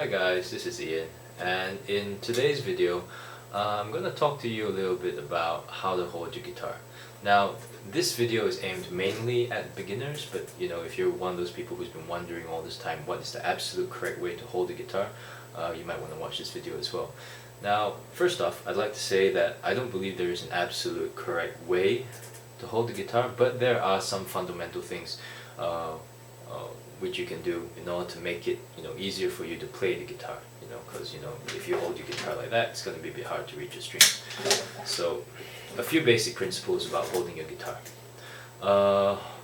Hi guys, this is Ian, and in today's video I'm going to talk to you a little bit about how to hold your guitar. Now this video is aimed mainly at beginners, but if you're one of those people who's been wondering all this time what is the absolute correct way to hold the guitar, you might want to watch this video as well. Now first off, I'd like to say that I don't believe there is an absolute correct way to hold the guitar, but there are some fundamental things which you can do in order to make it easier for you to play the guitar, because if you hold your guitar like that, it's going to be a bit hard to reach your strings. So a few basic principles about holding your guitar.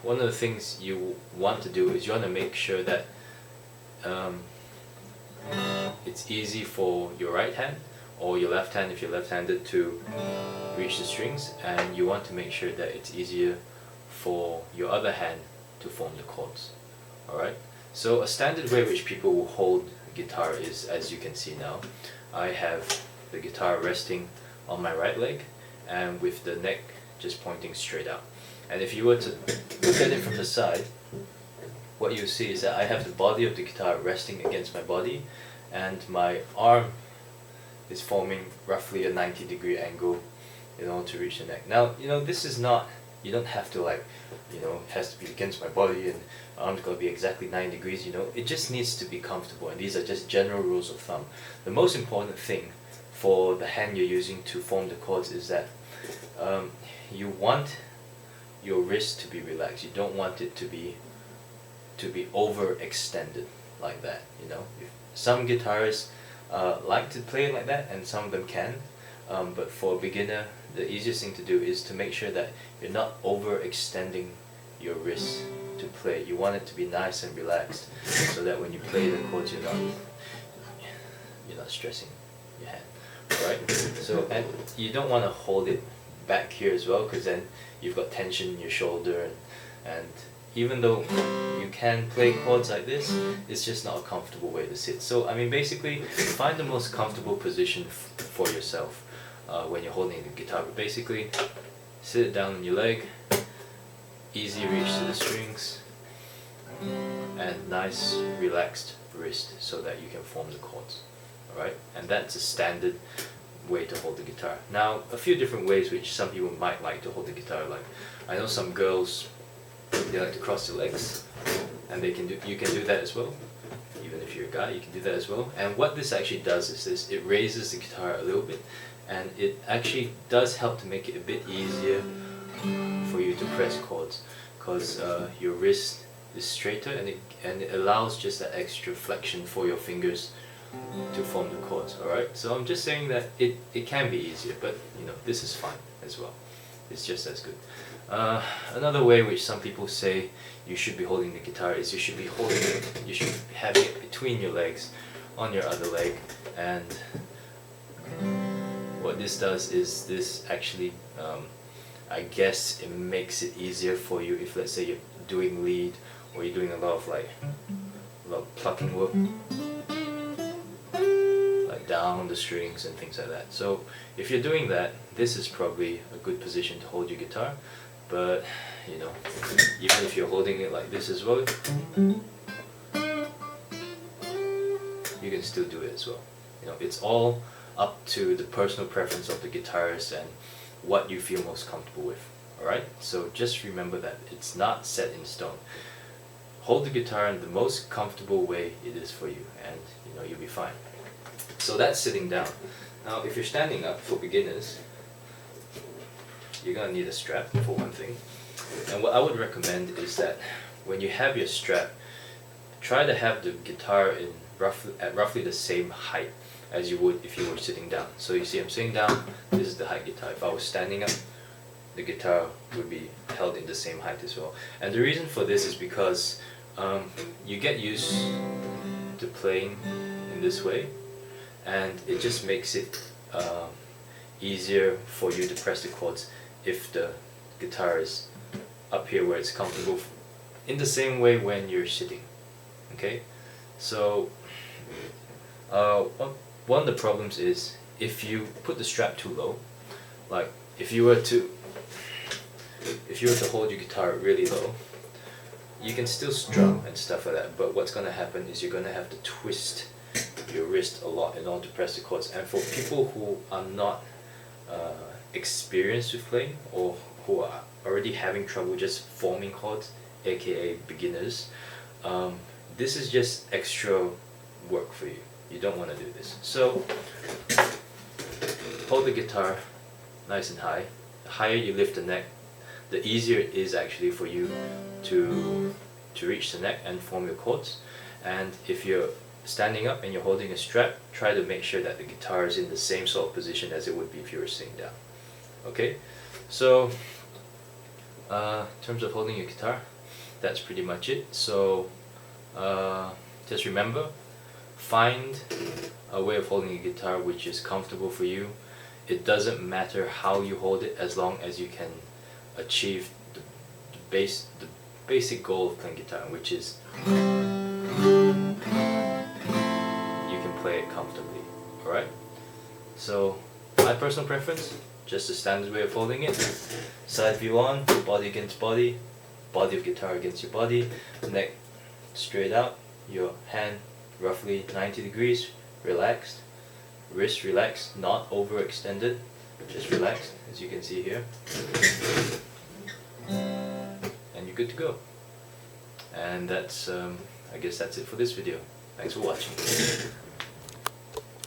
One of the things you want to do is you want to make sure that it's easy for your right hand or your left hand if you're left-handed to reach the strings, and you want to make sure that it's easier for your other hand to form the chords. Alright, so a standard way which people will hold a guitar is, as you can see now, I have the guitar resting on my right leg and with the neck just pointing straight out. And if you were to look at it from the side, what you see is that I have the body of the guitar resting against my body, and my arm is forming roughly a 90-degree angle in order to reach the neck. Now, this is not, you don't have to it has to be against my body and arm's got to be exactly 9 degrees, it just needs to be comfortable, and these are just general rules of thumb. The most important thing for the hand you're using to form the chords is that you want your wrist to be relaxed. You don't want it to be overextended like that, Some guitarists like to play it like that, and some of them can, but for a beginner, the easiest thing to do is to make sure that you're not overextending your wrist to play. You want it to be nice and relaxed, so that when you play the chords, you're not stressing your hand. Alright? So, and you don't want to hold it back here as well, because then you've got tension in your shoulder, and even though you can play chords like this, it's just not a comfortable way to sit. So basically, find the most comfortable position for yourself when you're holding the guitar. But basically, sit it down on your leg, easy reach to the strings, and nice relaxed wrist so that you can form the chords. Alright? And that's a standard way to hold the guitar. Now, a few different ways which some people might like to hold the guitar. Like, I know some girls, they like to cross their legs, and you can do that as well. Even if you're a guy, you can do that as well. And what this actually does is this: it raises the guitar a little bit, and it actually does help to make it a bit easier for you to press chords, because your wrist is straighter, and it allows just that extra flexion for your fingers to form the chords. Alright, so I'm just saying that it can be easier, but this is fine as well. It's just as good. Another way which some people say you should be holding the guitar is you should have it between your legs, on your other leg, and what this does is this actually, I guess it makes it easier for you if, let's say, you're doing lead, or you're doing a lot of plucking work, like down the strings and things like that. So if you're doing that, this is probably a good position to hold your guitar. But even if you're holding it like this as well, you can still do it as well. It's all up to the personal preference of the guitarist and what you feel most comfortable with. Alright? So just remember that it's not set in stone. Hold the guitar in the most comfortable way it is for you, and you'll be fine. So that's sitting down. Now if you're standing up, for beginners, you're going to need a strap for one thing. And what I would recommend is that when you have your strap, try to have the guitar at roughly the same height as you would if you were sitting down. So you see I'm sitting down, this is the height guitar. If I was standing up, the guitar would be held in the same height as well. And the reason for this is because you get used to playing in this way, and it just makes it easier for you to press the chords if the guitar is up here where it's comfortable, in the same way when you're sitting. Okay, so one of the problems is if you put the strap too low. Like if you were to hold your guitar really low, you can still strum and stuff like that, but what's going to happen is you're going to have to twist your wrist a lot in order to press the chords. And for people who are not experienced with playing, or who are already having trouble just forming chords, aka beginners, this is just extra work for you. You don't want to do this. So hold the guitar nice and high. The higher you lift the neck, the easier it is actually for you to reach the neck and form your chords. And if you're standing up and you're holding a strap, try to make sure that the guitar is in the same sort of position as it would be if you were sitting down. Okay, so in terms of holding your guitar, that's pretty much it. So just remember, find a way of holding a guitar which is comfortable for you. It doesn't matter how you hold it, as long as you can achieve the basic goal of playing guitar, which is you can play it comfortably. Alright? So my personal preference, just the standard way of holding it. Side view on, body against body, body of guitar against your body, neck straight out, your hand roughly 90 degrees, relaxed, wrist relaxed, not overextended, just relaxed, as you can see here. And you're good to go. And that's, I guess that's it for this video. Thanks for watching.